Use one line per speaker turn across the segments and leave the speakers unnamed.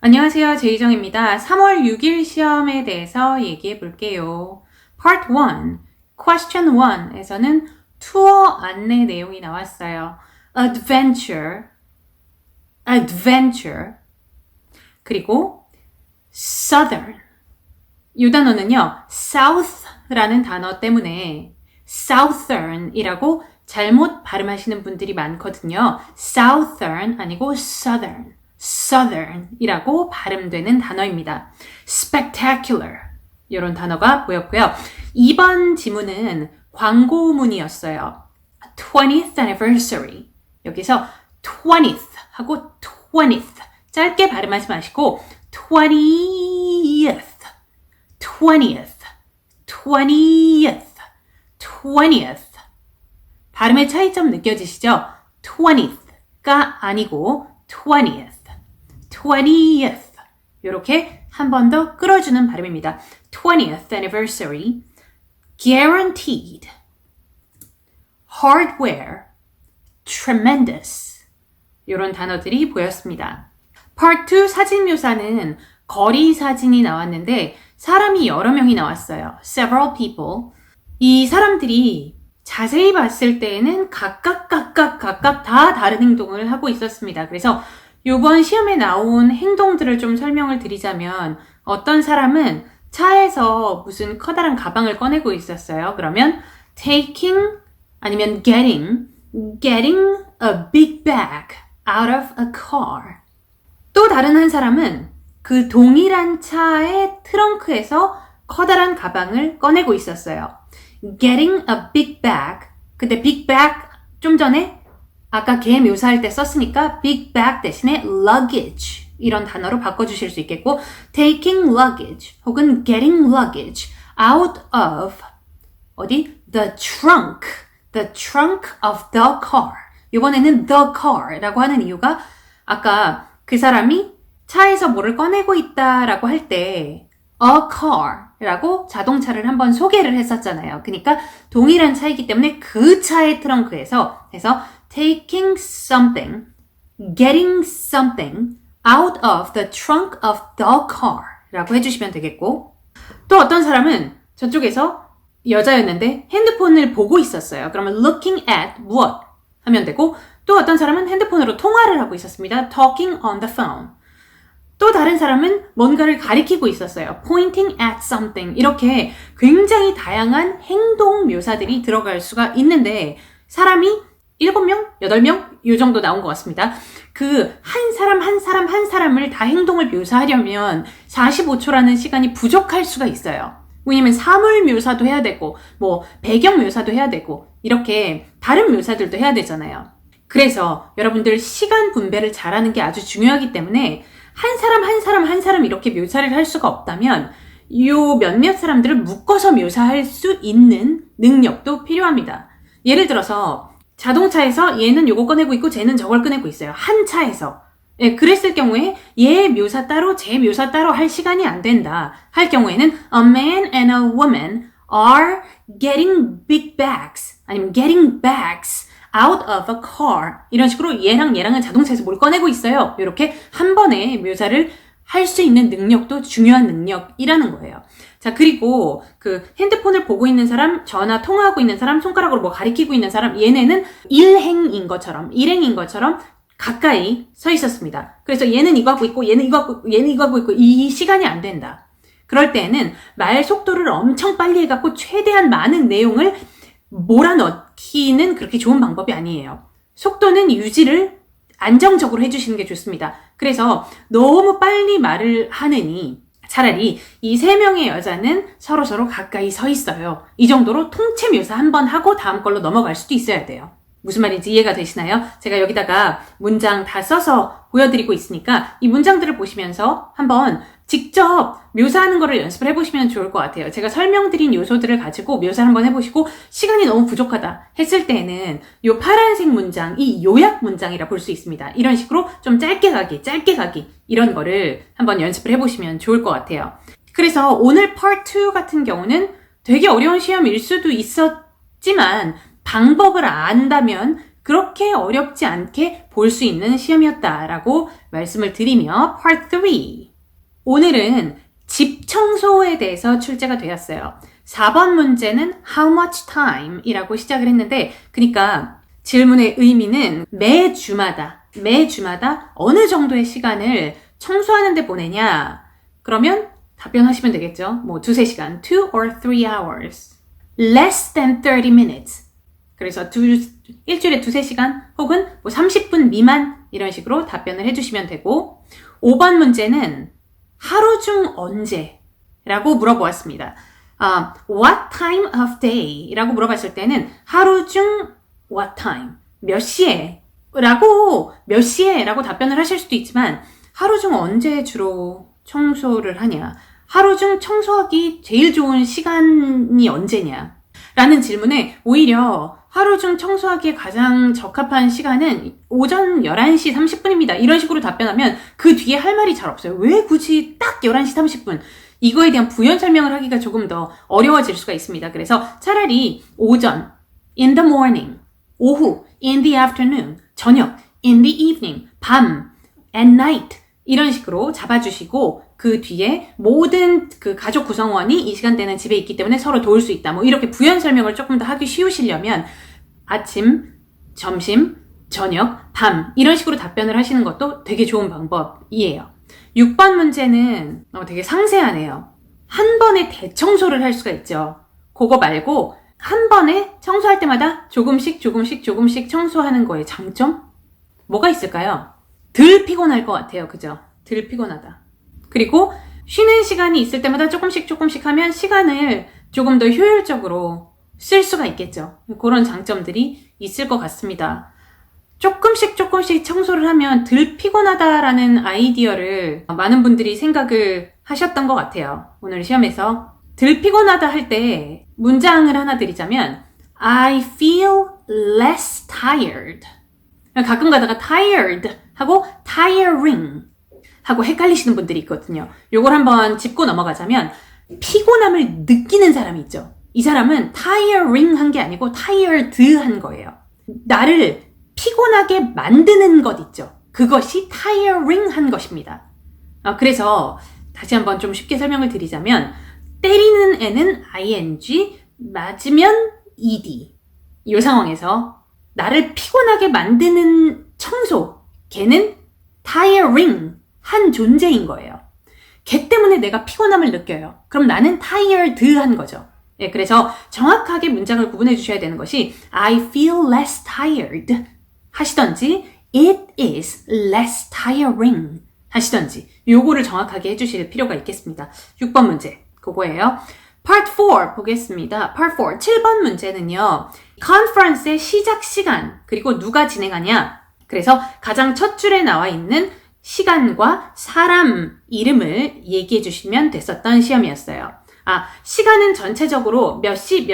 안녕하세요. 제이정입니다. 3월 6일 시험에 대해서 얘기해 볼게요. Part 1, Question 1에서는 투어 안내 내용이 나왔어요. Adventure, 그리고 Southern. 이 단어는요, South라는 단어 때문에 Southern이라고 잘못 발음하시는 분들이 많거든요. Southern 아니고 Southern이라고 발음되는 단어입니다. Spectacular 이런 단어가 보였고요. 2번 지문은 광고문이었어요. 20th anniversary 여기서 20th 하고 20th 짧게 발음하지 마시고 20th 발음의 차이점 느껴지시죠? 20th가 아니고 20th 이렇게 한 번 더 끌어주는 발음입니다. 20th anniversary, guaranteed, hardware, tremendous 이런 단어들이 보였습니다. Part 2 사진 묘사는 거리 사진이 나왔는데 사람이 여러 명이 나왔어요. Several people. 이 사람들이 자세히 봤을 때에는 각각 다 다른 행동을 하고 있었습니다. 그래서 이번 시험에 나온 행동들을 좀 설명을 드리자면 어떤 사람은 차에서 무슨 커다란 가방을 꺼내고 있었어요. 그러면 taking 아니면 getting a big bag out of a car. 또 다른 한 사람은 그 동일한 차의 트렁크에서 커다란 가방을 꺼내고 있었어요. Getting a big bag. 근데 big bag 좀 전에 아까 개 묘사할 때 썼으니까 big bag 대신에 luggage 이런 단어로 바꿔주실 수 있겠고 taking luggage 혹은 getting luggage out of the trunk of the car. 이번에는 the car라고 하는 이유가 아까 그 사람이 차에서 뭐를 꺼내고 있다라고 할 때 a car라고 자동차를 한번 소개를 했었잖아요. 그러니까 동일한 차이기 때문에 그 차의 트렁크에서 해서 taking something, getting something out of the trunk of the car 라고 해주시면 되겠고 또 어떤 사람은 저쪽에서 여자였는데 핸드폰을 보고 있었어요. 그러면 looking at what 하면 되고 또 어떤 사람은 핸드폰으로 통화를 하고 있었습니다. talking on the phone. 또 다른 사람은 뭔가를 가리키고 있었어요. pointing at something. 이렇게 굉장히 다양한 행동 묘사들이 들어갈 수가 있는데 사람이 7명, 8명 이 정도 나온 것 같습니다. 그 한 사람을 다 행동을 묘사하려면 45초라는 시간이 부족할 수가 있어요. 왜냐면 사물 묘사도 해야 되고 뭐 배경 묘사도 해야 되고 이렇게 다른 묘사들도 해야 되잖아요. 그래서 여러분들 시간 분배를 잘하는 게 아주 중요하기 때문에 한 사람 이렇게 묘사를 할 수가 없다면 요 몇몇 사람들을 묶어서 묘사할 수 있는 능력도 필요합니다. 예를 들어서 자동차에서 얘는 요거 꺼내고 있고 쟤는 저걸 꺼내고 있어요. 한 차에서. 예, 그랬을 경우에 얘 묘사 따로 쟤 묘사 따로 할 시간이 안 된다. 할 경우에는 a man and a woman are getting big bags 아니면 getting bags out of a car 이런 식으로 얘랑은 자동차에서 뭘 꺼내고 있어요. 이렇게 한 번에 묘사를 할 수 있는 능력도 중요한 능력이라는 거예요. 자, 그리고 그 핸드폰을 보고 있는 사람, 전화 통화하고 있는 사람, 손가락으로 뭐 가리키고 있는 사람, 얘네는 일행인 것처럼 가까이 서 있었습니다. 그래서 얘는 이거 하고 있고, 얘는 이거 하고 있고, 이 시간이 안 된다. 그럴 때에는 말 속도를 엄청 빨리 해갖고 최대한 많은 내용을 몰아넣기는 그렇게 좋은 방법이 아니에요. 속도는 유지를 안정적으로 해주시는 게 좋습니다. 그래서 너무 빨리 말을 하느니 차라리 이 3명의 여자는 서로 가까이 서 있어요. 이 정도로 통체 묘사 한번 하고 다음 걸로 넘어갈 수도 있어야 돼요. 무슨 말인지 이해가 되시나요? 제가 여기다가 문장 다 써서 보여드리고 있으니까 이 문장들을 보시면서 한번 직접 묘사하는 거를 연습을 해보시면 좋을 것 같아요. 제가 설명드린 요소들을 가지고 묘사를 한번 해보시고 시간이 너무 부족하다 했을 때는 이 파란색 문장, 이 요약 문장이라 볼 수 있습니다. 이런 식으로 좀 짧게 가기 이런 거를 한번 연습을 해보시면 좋을 것 같아요. 그래서 오늘 Part 2 같은 경우는 되게 어려운 시험일 수도 있었지만 방법을 안다면 그렇게 어렵지 않게 볼 수 있는 시험이었다라고 말씀을 드리며 Part 3. 오늘은 집 청소에 대해서 출제가 되었어요. 4번 문제는 How much time? 이라고 시작을 했는데 그러니까 질문의 의미는 매주마다 어느 정도의 시간을 청소하는 데 보내냐? 그러면 답변하시면 되겠죠. 뭐 2-3시간, 2 or 3 hours. Less than 30 minutes. 그래서 일주일에 2-3시간 혹은 뭐 30분 미만 이런 식으로 답변을 해주시면 되고 5번 문제는 하루 중 언제? 라고 물어보았습니다. What time of day? 라고 물어봤을 때는 하루 중 what time? 몇 시에? 몇 시에? 라고 답변을 하실 수도 있지만 하루 중 언제 주로 청소를 하냐? 하루 중 청소하기 제일 좋은 시간이 언제냐? 라는 질문에 오히려 하루 중 청소하기에 가장 적합한 시간은 오전 11시 30분입니다. 이런 식으로 답변하면 그 뒤에 할 말이 잘 없어요. 왜 굳이 딱 11시 30분? 이거에 대한 부연 설명을 하기가 조금 더 어려워질 수가 있습니다. 그래서 차라리 오전, in the morning, 오후, in the afternoon, 저녁, in the evening, 밤, at night 이런 식으로 잡아주시고 그 뒤에 모든 그 가족 구성원이 이 시간대는 집에 있기 때문에 서로 도울 수 있다. 뭐 이렇게 부연 설명을 조금 더 하기 쉬우시려면 아침, 점심, 저녁, 밤 이런 식으로 답변을 하시는 것도 되게 좋은 방법이에요. 6번 문제는 되게 상세하네요. 한 번에 대청소를 할 수가 있죠. 그거 말고 한 번에 청소할 때마다 조금씩 청소하는 거에 장점? 뭐가 있을까요? 덜 피곤할 것 같아요. 그죠? 덜 피곤하다. 그리고 쉬는 시간이 있을 때마다 조금씩 하면 시간을 조금 더 효율적으로 쓸 수가 있겠죠. 그런 장점들이 있을 것 같습니다. 조금씩 청소를 하면 덜 피곤하다라는 아이디어를 많은 분들이 생각을 하셨던 것 같아요. 오늘 시험에서 덜 피곤하다 할 때 문장을 하나 드리자면 I feel less tired. 가끔 가다가 tired 하고 tiring 하고 헷갈리시는 분들이 있거든요. 요걸 한번 짚고 넘어가자면 피곤함을 느끼는 사람이 있죠. 이 사람은 tiring 한 게 아니고 tired 한 거예요. 나를 피곤하게 만드는 것 있죠. 그것이 tiring 한 것입니다. 그래서 다시 한번 좀 쉽게 설명을 드리자면 때리는 애는 ing, 맞으면 ed. 이 상황에서 나를 피곤하게 만드는 청소, 걔는 tiring 한 존재인 거예요. 걔 때문에 내가 피곤함을 느껴요. 그럼 나는 tired 한 거죠. 네, 그래서 정확하게 문장을 구분해 주셔야 되는 것이 I feel less tired 하시던지 It is less tiring 하시던지 요거를 정확하게 해주실 필요가 있겠습니다. 6번 문제 그거예요. Part 4 보겠습니다. Part 4 7번 문제는요. 컨퍼런스의 시작 시간 그리고 누가 진행하냐 그래서 가장 첫 줄에 나와 있는 시간과 사람 이름을 얘기해 주시면 됐었던 시험이었어요. 시간은 전체적으로 몇 시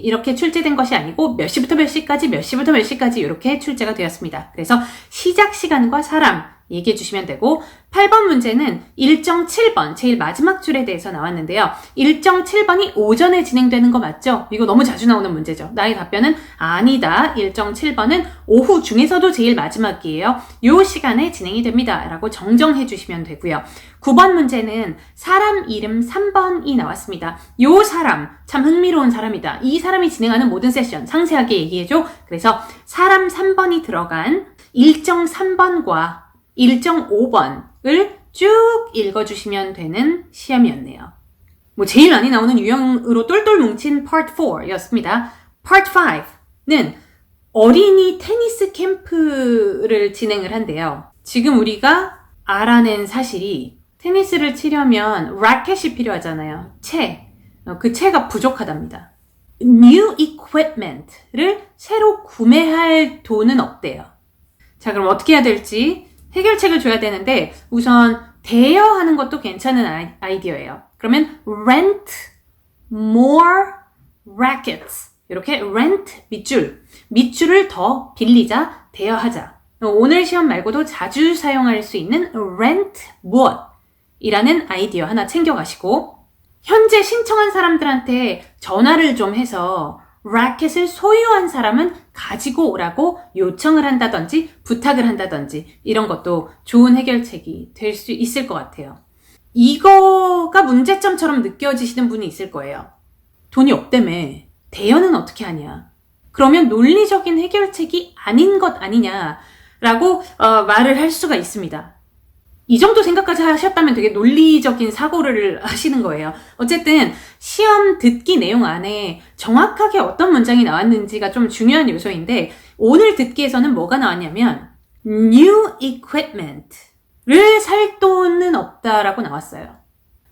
이렇게 출제된 것이 아니고 몇 시부터 몇 시까지 이렇게 출제가 되었습니다. 그래서 시작 시간과 사람 얘기해 주시면 되고 8번 문제는 일정 7번 제일 마지막 줄에 대해서 나왔는데요. 일정 7번이 오전에 진행되는 거 맞죠? 이거 너무 자주 나오는 문제죠. 나의 답변은 아니다. 일정 7번은 오후 중에서도 제일 마지막이에요. 요 시간에 진행이 됩니다. 라고 정정해 주시면 되고요. 9번 문제는 사람 이름 3번이 나왔습니다. 요 사람 참 흥미로운 사람이다. 이 사람이 진행하는 모든 세션 상세하게 얘기해줘. 그래서 사람 3번이 들어간 일정 3번과 일정 5번을 쭉 읽어주시면 되는 시험이었네요. 제일 많이 나오는 유형으로 똘똘 뭉친 Part 4였습니다. Part 5는 어린이 테니스 캠프를 진행을 한대요. 지금 우리가 알아낸 사실이 테니스를 치려면 라켓이 필요하잖아요. 그 채가 부족하답니다. New equipment를 새로 구매할 돈은 없대요. 자, 그럼 어떻게 해야 될지 해결책을 줘야 되는데 우선 대여하는 것도 괜찮은 아이디어예요. 그러면 rent more rackets 이렇게 rent 밑줄을 더 빌리자 대여하자. 오늘 시험 말고도 자주 사용할 수 있는 rent 무엇이라는 아이디어 하나 챙겨가시고 현재 신청한 사람들한테 전화를 좀 해서 라켓을 소유한 사람은 가지고 오라고 요청을 한다든지 부탁을 한다든지 이런 것도 좋은 해결책이 될 수 있을 것 같아요. 이거가 문제점처럼 느껴지시는 분이 있을 거예요. 돈이 없다며. 대여는 어떻게 하냐. 그러면 논리적인 해결책이 아닌 것 아니냐라고 말을 할 수가 있습니다. 이 정도 생각까지 하셨다면 되게 논리적인 사고를 하시는 거예요. 어쨌든 시험 듣기 내용 안에 정확하게 어떤 문장이 나왔는지가 좀 중요한 요소인데 오늘 듣기에서는 뭐가 나왔냐면 new equipment를 살 돈은 없다라고 나왔어요.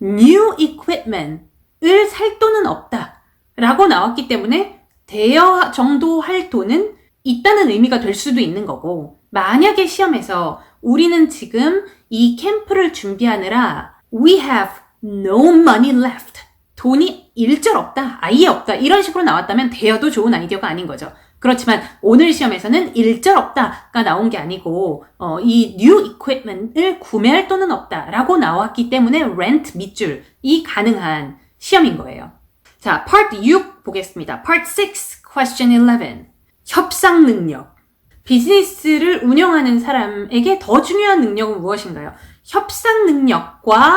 new equipment을 살 돈은 없다라고 나왔기 때문에 대여 정도 할 돈은 있다는 의미가 될 수도 있는 거고 만약에 시험에서 우리는 지금 이 캠프를 준비하느라 we have no money left. 돈이 일절 없다, 아예 없다 이런 식으로 나왔다면 대여도 좋은 아이디어가 아닌 거죠. 그렇지만 오늘 시험에서는 일절 없다가 나온 게 아니고 이 new equipment을 구매할 돈은 없다라고 나왔기 때문에 rent 밑줄이 가능한 시험인 거예요. 자, part 6 보겠습니다. part 6, question 11. 협상 능력. 비즈니스를 운영하는 사람에게 더 중요한 능력은 무엇인가요? 협상 능력과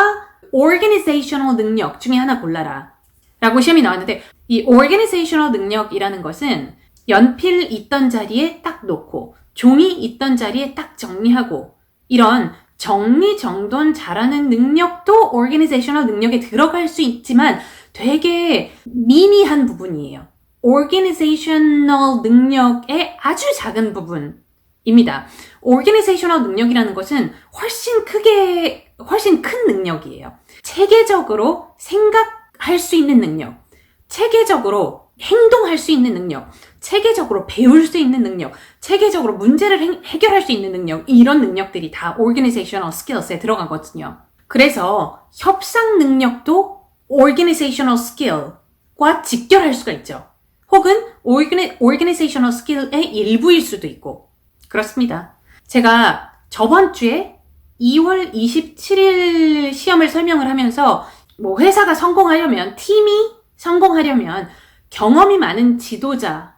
organizational 능력 중에 하나 골라라 라고 시험이 나왔는데 이 organizational 능력이라는 것은 연필 있던 자리에 딱 놓고 종이 있던 자리에 딱 정리하고 이런 정리정돈 잘하는 능력도 organizational 능력에 들어갈 수 있지만 되게 미미한 부분이에요. organizational 능력의 아주 작은 부분입니다. organizational 능력이라는 것은 훨씬 큰 능력이에요. 체계적으로 생각할 수 있는 능력, 체계적으로 행동할 수 있는 능력, 체계적으로 배울 수 있는 능력, 체계적으로 문제를 해결할 수 있는 능력, 이런 능력들이 다 organizational skills에 들어가거든요. 그래서 협상 능력도 organizational skill과 직결할 수가 있죠. 혹은 organizational skill의 일부일 수도 있고 그렇습니다. 제가 저번 주에 2월 27일 시험을 설명을 하면서 뭐 회사가 성공하려면 팀이 성공하려면 경험이 많은 지도자를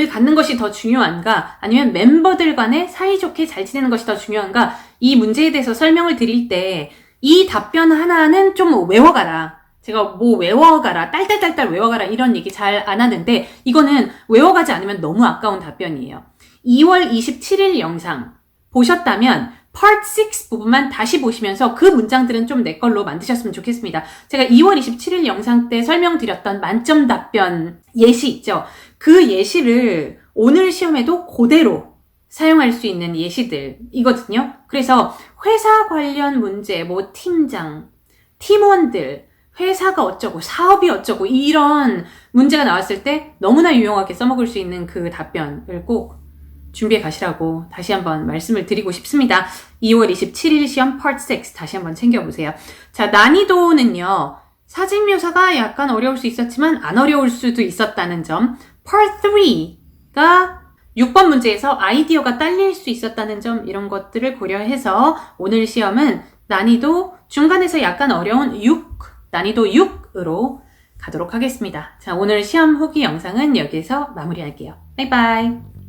갖는 것이 더 중요한가 아니면 멤버들 간에 사이좋게 잘 지내는 것이 더 중요한가 이 문제에 대해서 설명을 드릴 때 이 답변 하나는 좀 외워가라. 제가 뭐 외워가라, 딸딸딸딸 외워가라 이런 얘기 잘 안 하는데 이거는 외워가지 않으면 너무 아까운 답변이에요. 2월 27일 영상 보셨다면 Part 6 부분만 다시 보시면서 그 문장들은 좀 내 걸로 만드셨으면 좋겠습니다. 제가 2월 27일 영상 때 설명드렸던 만점 답변 예시 있죠. 그 예시를 오늘 시험에도 그대로 사용할 수 있는 예시들이거든요. 그래서 회사 관련 문제, 뭐 팀장, 팀원들, 회사가 어쩌고 사업이 어쩌고 이런 문제가 나왔을 때 너무나 유용하게 써먹을 수 있는 그 답변을 꼭 준비해 가시라고 다시 한번 말씀을 드리고 싶습니다. 2월 27일 시험 Part 6 다시 한번 챙겨보세요. 자, 난이도는요. 사진 묘사가 약간 어려울 수 있었지만 안 어려울 수도 있었다는 점. Part 3가 6번 문제에서 아이디어가 딸릴 수 있었다는 점 이런 것들을 고려해서 오늘 시험은 난이도 중간에서 약간 어려운 난이도 6으로 가도록 하겠습니다. 자, 오늘 시험 후기 영상은 여기서 마무리할게요. 바이바이.